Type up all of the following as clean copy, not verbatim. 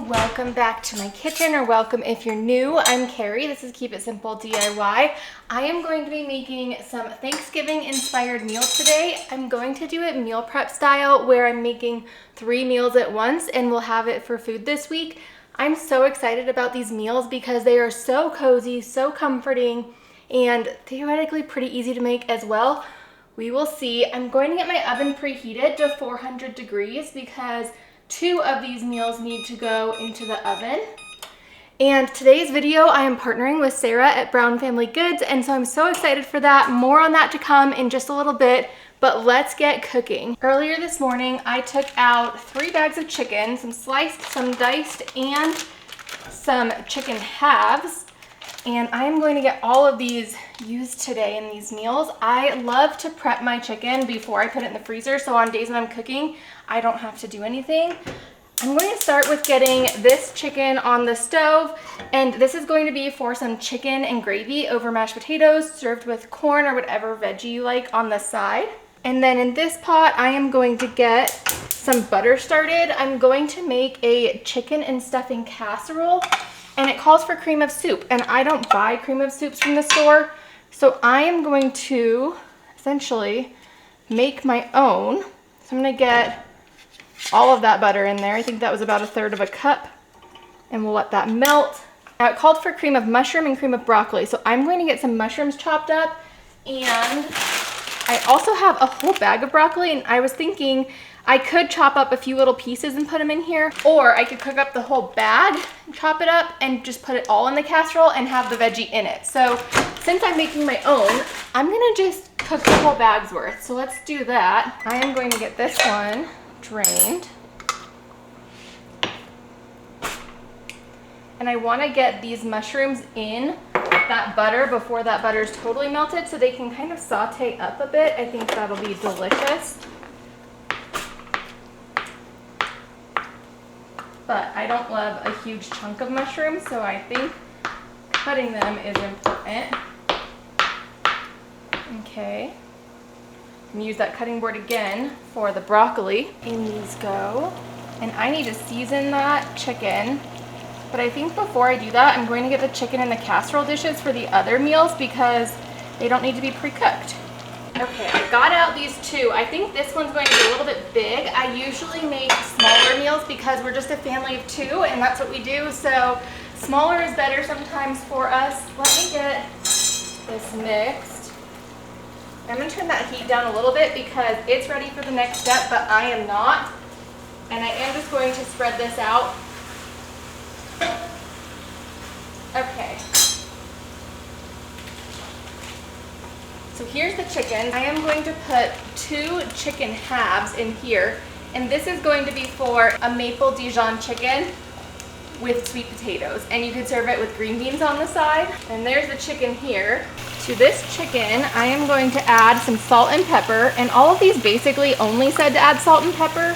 welcome back to my kitchen, or welcome if you're new. I'm Carrie. This is Keep It Simple DIY. I am going to be making some Thanksgiving inspired meals today. I'm going to do it meal prep style where I'm making 3 meals at once and we'll have it for food this week. I'm so excited about these meals because they are so cozy, so comforting, and theoretically pretty easy to make as well. We will see. I'm going to get my oven preheated to 400 degrees because 2 of these meals need to go into the oven. And today's video, I am partnering with Sara at Brown Family Goods, and so I'm so excited for that. More on that to come in just a little bit, but let's get cooking. Earlier this morning, I took out 3 bags of chicken, some sliced, some diced, and some chicken halves. And I'm going to get all of these used today in these meals. I love to prep my chicken before I put it in the freezer, so on days when I'm cooking, I don't have to do anything. I'm going to start with getting this chicken on the stove, and this is going to be for some chicken and gravy over mashed potatoes, served with corn or whatever veggie you like on the side. And then in this pot, I am going to get some butter started. I'm going to make a chicken and stuffing casserole. And it calls for cream of soup, and I don't buy cream of soups from the store, so I am going to essentially make my own. So I'm going to get all of that butter in there. I think that was about 1/3 of a cup, and we'll let that melt. Now it called for cream of mushroom and cream of broccoli, so I'm going to get some mushrooms chopped up, and I also have a whole bag of broccoli, and I was thinking I could chop up a few little pieces and put them in here, or I could cook up the whole bag, chop it up, and just put it all in the casserole and have the veggie in it. So since I'm making my own, I'm gonna just cook the whole bag's worth. So let's do that. I am going to get this one drained. And I wanna get these mushrooms in that butter before that butter is totally melted so they can kind of saute up a bit. I think that'll be delicious. But I don't love a huge chunk of mushrooms, so I think cutting them is important. Okay. I'm gonna use that cutting board again for the broccoli. In these go. And I need to season that chicken. But I think before I do that, I'm going to get the chicken in the casserole dishes for the other meals because they don't need to be pre-cooked. Okay, I got out these 2. I think this one's going to be a little bit big. I usually make smaller meals because we're just a family of 2 and that's what we do. So smaller is better sometimes for us. Let me get this mixed. I'm going to turn that heat down a little bit because it's ready for the next step, but I am not. And I am just going to spread this out. Okay. So here's the chicken. I am going to put 2 chicken halves in here, and this is going to be for a maple Dijon chicken with sweet potatoes, and you could serve it with green beans on the side. And there's the chicken here. To this chicken, I am going to add some salt and pepper, and all of these basically only said to add salt and pepper,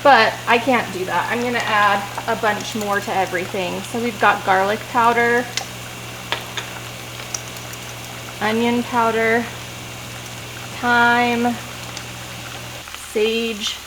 but I can't do that. I'm gonna add a bunch more to everything. So we've got garlic powder, onion powder, thyme, sage.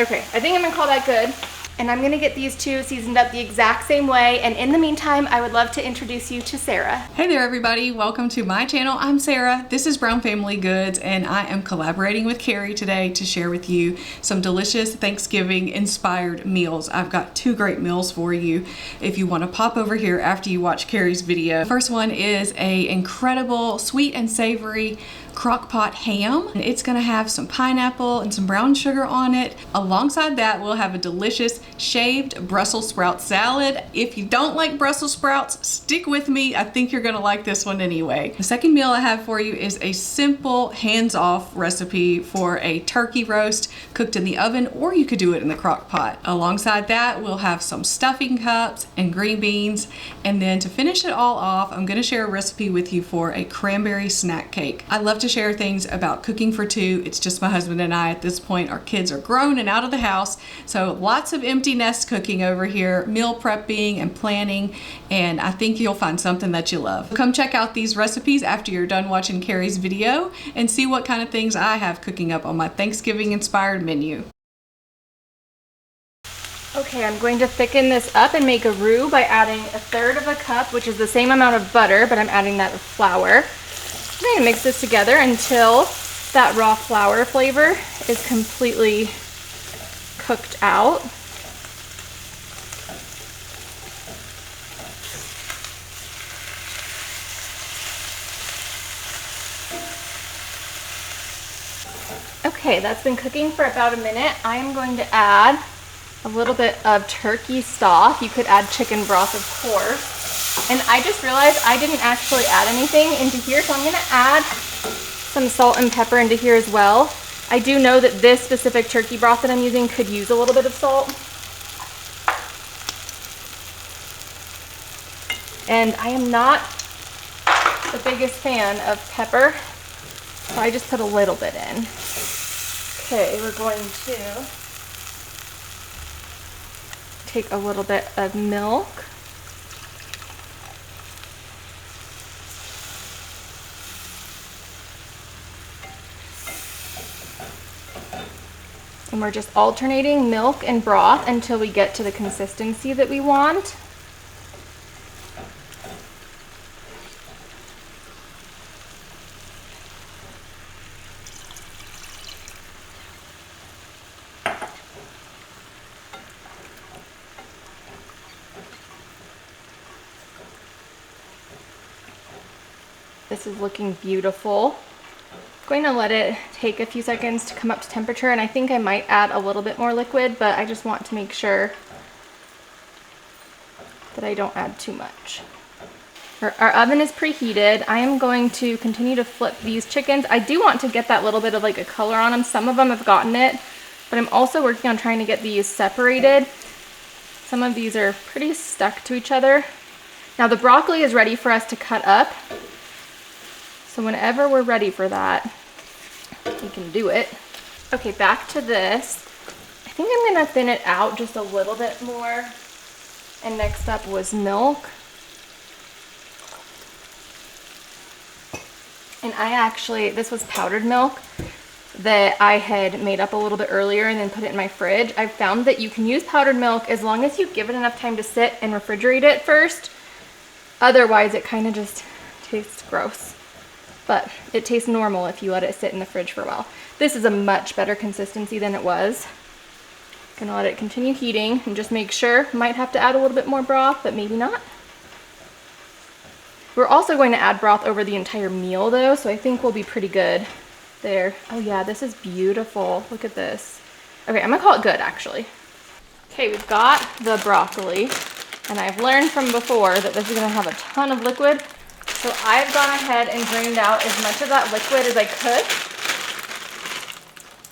Okay, I think I'm gonna call that good. And I'm gonna get these 2 seasoned up the exact same way. And in the meantime, I would love to introduce you to Sara. Hey there everybody, welcome to my channel. I'm Sara, this is Brown Family Goods, and I am collaborating with Carrie today to share with you some delicious Thanksgiving inspired meals. I've got 2 great meals for you if you wanna pop over here after you watch Carrie's video. The first one is a incredible sweet and savory crock pot ham. It's gonna have some pineapple and some brown sugar on it. Alongside that, we'll have a delicious shaved Brussels sprout salad. If you don't like Brussels sprouts, stick with me. I think you're gonna like this one anyway. The second meal I have for you is a simple hands-off recipe for a turkey roast cooked in the oven, or you could do it in the crock pot. Alongside that, we'll have some stuffing cups and green beans. And then to finish it all off, I'm gonna share a recipe with you for a cranberry snack cake. I love to share things about cooking for 2. It's just my husband and I at this point. Our kids are grown and out of the house, so lots of empty nest cooking over here, meal prepping and planning, and I think you'll find something that you love. Come check out these recipes after you're done watching Carrie's video and see what kind of things I have cooking up on my Thanksgiving inspired menu. Okay, I'm going to thicken this up and make a roux by adding 1/3 cup, which is the same amount of butter, but I'm adding that of flour. I'm going to mix this together until that raw flour flavor is completely cooked out. Okay, that's been cooking for about a minute. I am going to add a little bit of turkey stock. You could add chicken broth, of course. And I just realized I didn't actually add anything into here, so I'm gonna add some salt and pepper into here as well. I do know that this specific turkey broth that I'm using could use a little bit of salt. And I am not the biggest fan of pepper, so I just put a little bit in. Okay, we're going to take a little bit of milk. And we're just alternating milk and broth until we get to the consistency that we want. This is looking beautiful. I'm going to let it take a few seconds to come up to temperature, and I think I might add a little bit more liquid, but I just want to make sure that I don't add too much. Our oven is preheated. I am going to continue to flip these chickens. I do want to get that little bit of like a color on them. Some of them have gotten it, but I'm also working on trying to get these separated. Some of these are pretty stuck to each other. Now the broccoli is ready for us to cut up. So whenever we're ready for that, we can do it. Okay, back to this. I think I'm gonna thin it out just a little bit more. And next up was milk. And this was powdered milk that I had made up a little bit earlier and then put it in my fridge. I've found that you can use powdered milk as long as you give it enough time to sit and refrigerate it first. Otherwise, it kind of just tastes gross. But it tastes normal if you let it sit in the fridge for a while. This is a much better consistency than it was. Gonna let it continue heating and just make sure. Might have to add a little bit more broth, but maybe not. We're also going to add broth over the entire meal though, so I think we'll be pretty good there. Oh yeah, this is beautiful. Look at this. Okay, I'm gonna call it good actually. Okay, we've got the broccoli, and I've learned from before that this is gonna have a ton of liquid. So I've gone ahead and drained out as much of that liquid as I could.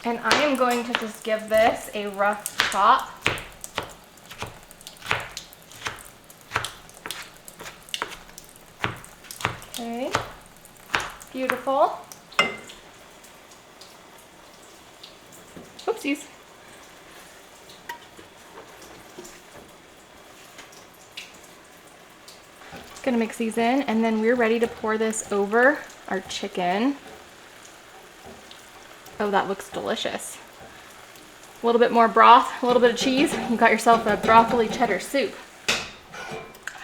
And I am going to just give this a rough chop. Okay, beautiful. Oopsies. Gonna mix these in, and then we're ready to pour this over our chicken. Oh, that looks delicious. A little bit more broth, a little bit of cheese. You got yourself a broccoli cheddar soup.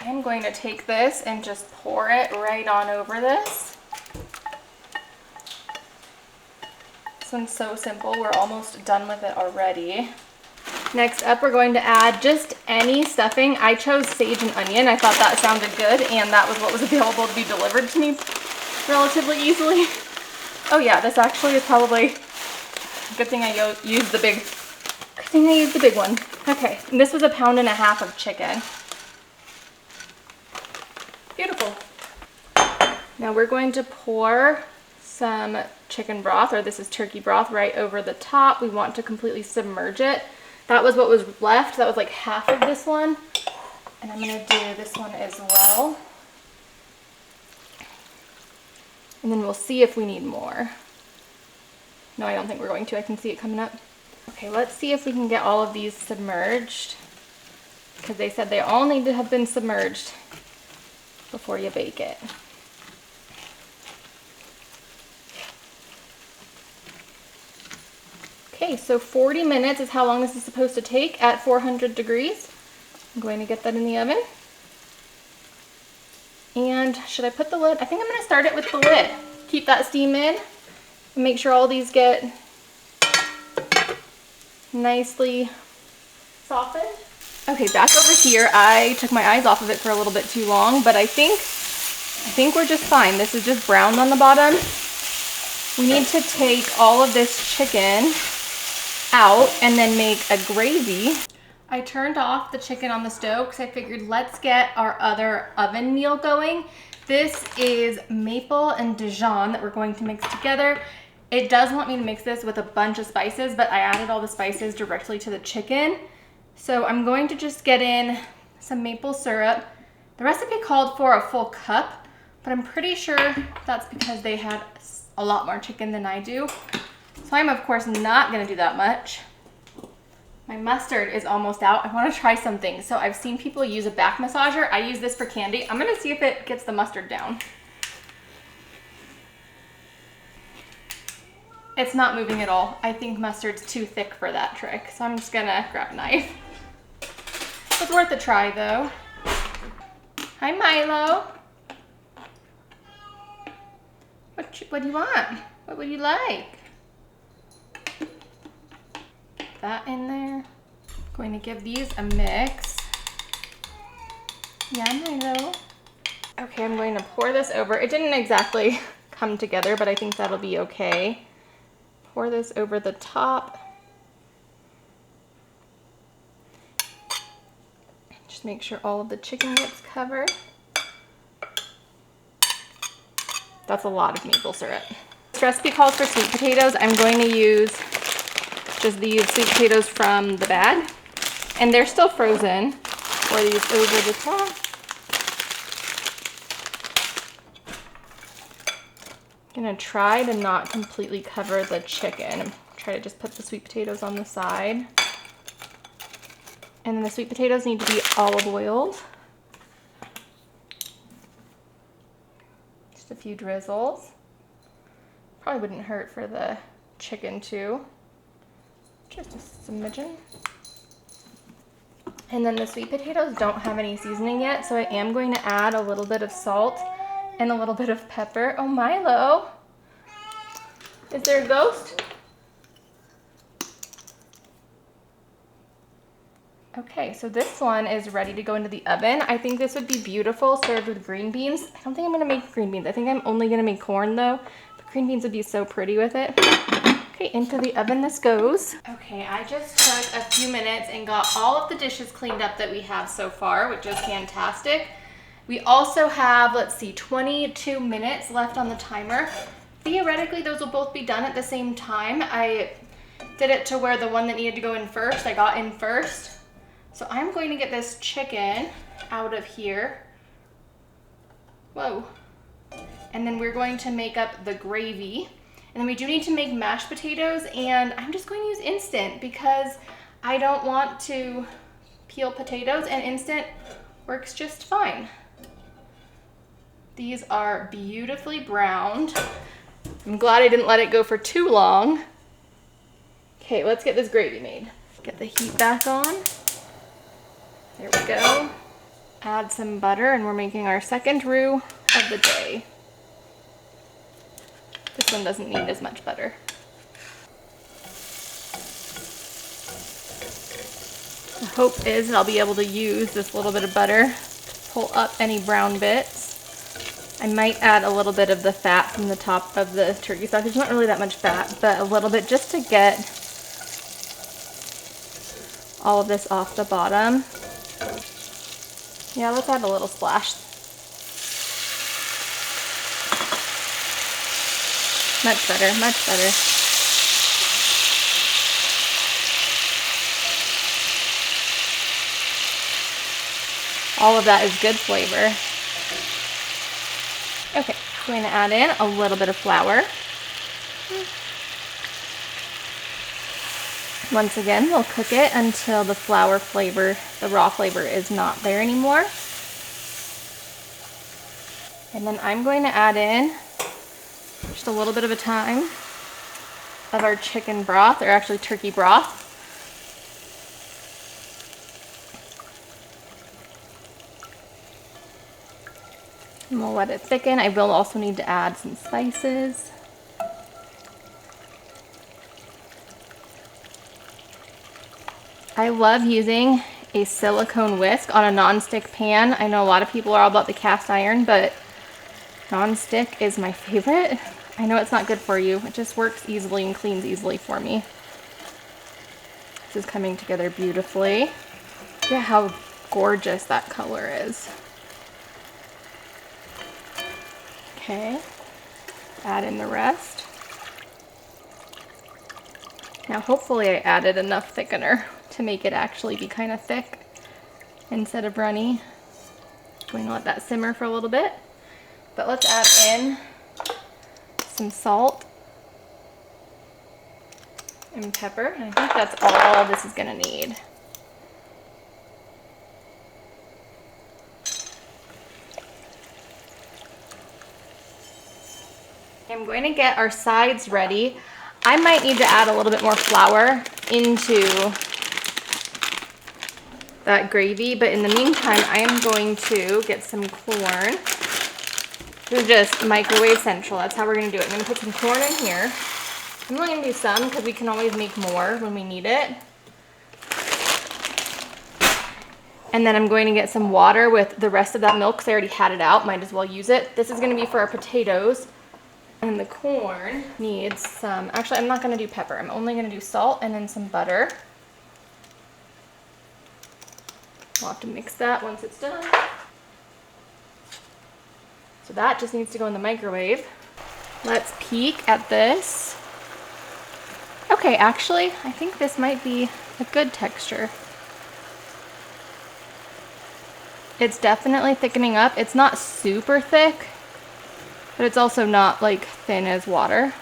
I am going to take this and just pour it right on over this. This one's so simple. We're almost done with it already. Next up, we're going to add just any stuffing. I chose sage and onion. I thought that sounded good, and that was what was available to be delivered to me relatively easily. Oh yeah, this actually is probably, good thing I used the big one. Okay, and this was 1.5 pounds of chicken. Beautiful. Now we're going to pour some chicken broth, or this is turkey broth, right over the top. We want to completely submerge it. That was what was left. That was like half of this one. And I'm gonna do this one as well. And then we'll see if we need more. No, I don't think we're going to. I can see it coming up. Okay, let's see if we can get all of these submerged, because they said they all need to have been submerged before you bake it. Okay, Okay, so 40 minutes is how long this is supposed to take at 400 degrees. I'm going to get that in the oven. And should I put the lid? I think I'm going to start it with the lid. Keep that steam in. And make sure all these get nicely softened. Okay, back over here. I took my eyes off of it for a little bit too long, but I think we're just fine. This is just browned on the bottom. We need to take all of this chicken out and then make a gravy. I turned off the chicken on the stove because I figured let's get our other oven meal going. This is maple and Dijon that we're going to mix together. It does want me to mix this with a bunch of spices, but I added all the spices directly to the chicken. So I'm going to just get in some maple syrup. The recipe called for a full cup, but I'm pretty sure that's because they had a lot more chicken than I do. So I'm of course not gonna do that much. My mustard is almost out. I wanna try something. So I've seen people use a back massager. I use this for candy. I'm gonna see if it gets the mustard down. It's not moving at all. I think mustard's too thick for that trick. So I'm just gonna grab a knife. It's worth a try though. Hi Milo. What do you want? What would you like? That in there. Going to give these a mix. Yeah, Milo. Okay, I'm going to pour this over. It didn't exactly come together, but I think that'll be okay. Pour this over the top. Just make sure all of the chicken gets covered. That's a lot of maple syrup. This recipe calls for sweet potatoes. I'm going to use just these sweet potatoes from the bag. And they're still frozen. Pour these over the top. I'm gonna try to not completely cover the chicken. Try to just put the sweet potatoes on the side. And then the sweet potatoes need to be olive oiled. Just a few drizzles. Probably wouldn't hurt for the chicken too. Just a smidgen. And then the sweet potatoes don't have any seasoning yet, so I am going to add a little bit of salt and a little bit of pepper. Oh, Milo. Is there a ghost? Okay, so this one is ready to go into the oven. I think this would be beautiful served with green beans. I don't think I'm gonna make green beans. I think I'm only gonna make corn though. But green beans would be so pretty with it. Okay, into the oven this goes. Okay, I just took a few minutes and got all of the dishes cleaned up that we have so far, which is fantastic. We also have, let's see, 22 minutes left on the timer. Theoretically, those will both be done at the same time. I did it to where the one that needed to go in first, I got in first. So I'm going to get this chicken out of here. Whoa. And then we're going to make up the gravy. And then we do need to make mashed potatoes, and I'm just going to use instant because I don't want to peel potatoes, and instant works just fine. These are beautifully browned. I'm glad I didn't let it go for too long. Okay, let's get this gravy made. Get the heat back on. There we go. Add some butter, and we're making our second roux of the day. This one doesn't need as much butter. The hope is that I'll be able to use this little bit of butter to pull up any brown bits. I might add a little bit of the fat from the top of the turkey sausage. Not really that much fat, but a little bit just to get all of this off the bottom. Yeah, let's add a little splash. Much better, much better. All of that is good flavor. Okay, I'm going to add in a little bit of flour. Once again, we'll cook it until the flour flavor, the raw flavor, is not there anymore. And then I'm going to add in just a little bit of of our chicken broth, or actually turkey broth. And we'll let it thicken. I will also need to add some spices. I love using a silicone whisk on a non-stick pan. I know a lot of people are all about the cast iron, but non-stick is my favorite. I know it's not good for you. It just works easily and cleans easily for me. This is coming together beautifully. Look at how gorgeous that color is. Okay, add in the rest. Now hopefully I added enough thickener to make it actually be kind of thick instead of runny. Going to let that simmer for a little bit. But let's add in some salt and pepper. And I think that's all this is going to need. I'm going to get our sides ready. I might need to add a little bit more flour into that gravy, but in the meantime, I am going to get some corn. This is just microwave central. That's how we're gonna do it. I'm gonna put some corn in here. I'm only gonna do some because we can always make more when we need it. And then I'm going to get some water with the rest of that milk because I already had it out. Might as well use it. This is gonna be for our potatoes. And the corn needs some, actually I'm not gonna do pepper. I'm only gonna do salt and then some butter. We'll have to mix that once it's done. So that just needs to go in the microwave. Let's peek at this. Okay, actually, I think this might be a good texture. It's definitely thickening up. It's not super thick, but it's also not like thin as water.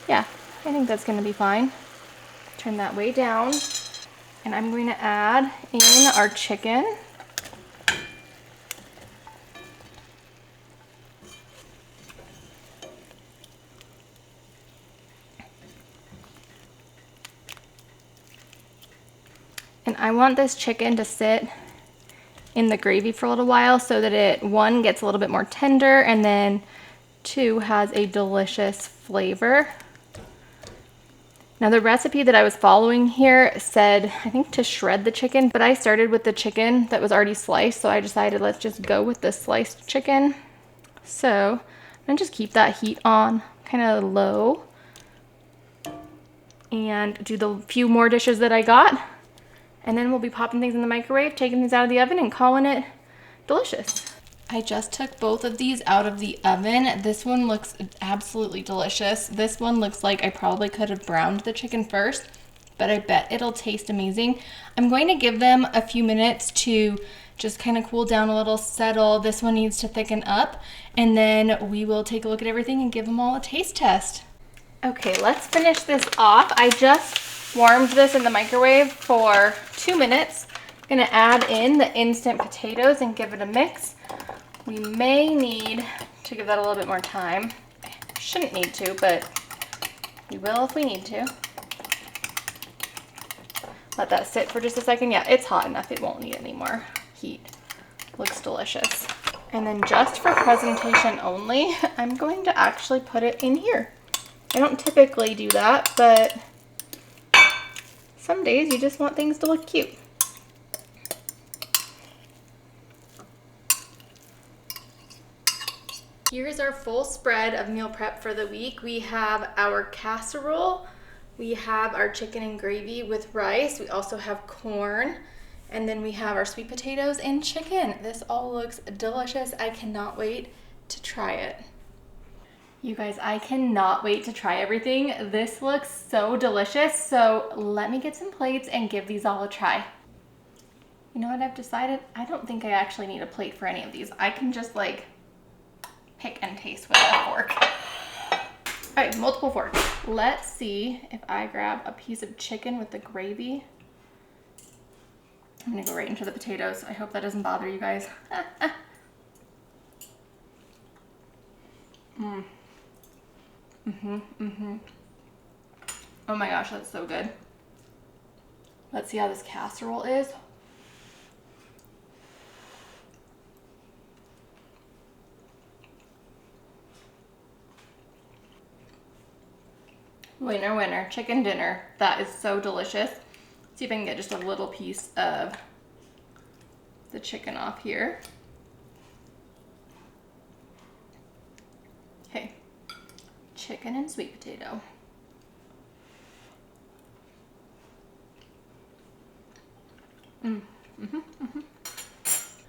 Yeah, I think that's gonna be fine. Turn that way down. And I'm going to add in our chicken. And I want this chicken to sit in the gravy for a little while so that it, one, gets a little bit more tender, and then two, has a delicious flavor. Now the recipe that I was following here said, I think, to shred the chicken, but I started with the chicken that was already sliced, so I decided let's just go with the sliced chicken. So I'm gonna just keep that heat on kind of low and do the few more dishes that I got. And then we'll be popping things in the microwave, taking these out of the oven and calling it delicious. I just took both of these out of the oven. This one looks absolutely delicious. This one looks like I probably could have browned the chicken first, but I bet it'll taste amazing. I'm going to give them a few minutes to just kind of cool down a little, settle. This one needs to thicken up, and then we will take a look at everything and give them all a taste test. Okay, let's finish this off. I just warmed this in the microwave for 2 minutes. I'm gonna add in the instant potatoes and give it a mix. We may need to give that a little bit more time. Shouldn't need to, but we will if we need to. Let that sit for just a second. Yeah, it's hot enough. It won't need any more heat. Looks delicious. And then just for presentation only, I'm going to actually put it in here. I don't typically do that, but some days you just want things to look cute. Here's our full spread of meal prep for the week. We have our casserole, we have our chicken and gravy with rice, we also have corn, and then we have our sweet potatoes and chicken. This all looks delicious. I cannot wait to try it. You guys, I cannot wait to try everything. This looks so delicious. So let me get some plates and give these all a try. You know what I've decided? I don't think I actually need a plate for any of these. I can just like pick and taste with a fork. All right, multiple forks. Let's see if I grab a piece of chicken with the gravy. I'm gonna go right into the potatoes. I hope that doesn't bother you guys. Oh my gosh, that's so good. Let's see how this casserole is. Winner, winner, chicken dinner. That is so delicious. Let's see if I can get just a little piece of the chicken off here. Okay, chicken and sweet potato.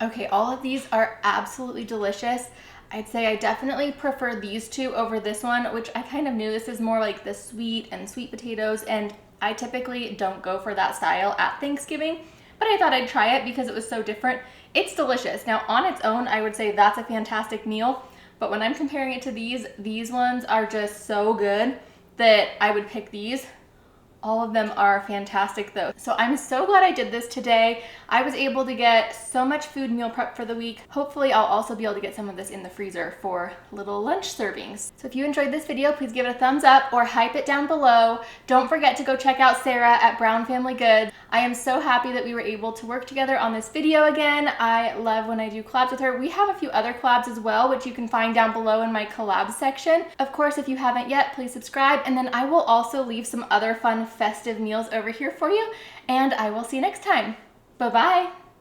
Okay, all of these are absolutely delicious. I'd say I definitely prefer these two over this one, which I kind of knew. This is more like the sweet and sweet potatoes, and I typically don't go for that style at Thanksgiving, but I thought I'd try it because it was so different. It's delicious. Now, on its own, I would say that's a fantastic meal, but when I'm comparing it to these ones are just so good that I would pick these. All of them are fantastic though. So I'm so glad I did this today. I was able to get so much food meal prep for the week. Hopefully I'll also be able to get some of this in the freezer for little lunch servings. So if you enjoyed this video, please give it a thumbs up or hype it down below. Don't forget to go check out Sara at Brown Family Goods. I am so happy that we were able to work together on this video again. I love when I do collabs with her. We have a few other collabs as well, which you can find down below in my collabs section. Of course, if you haven't yet, please subscribe, and then I will also leave some other fun festive meals over here for you, and I will see you next time. Bye-bye.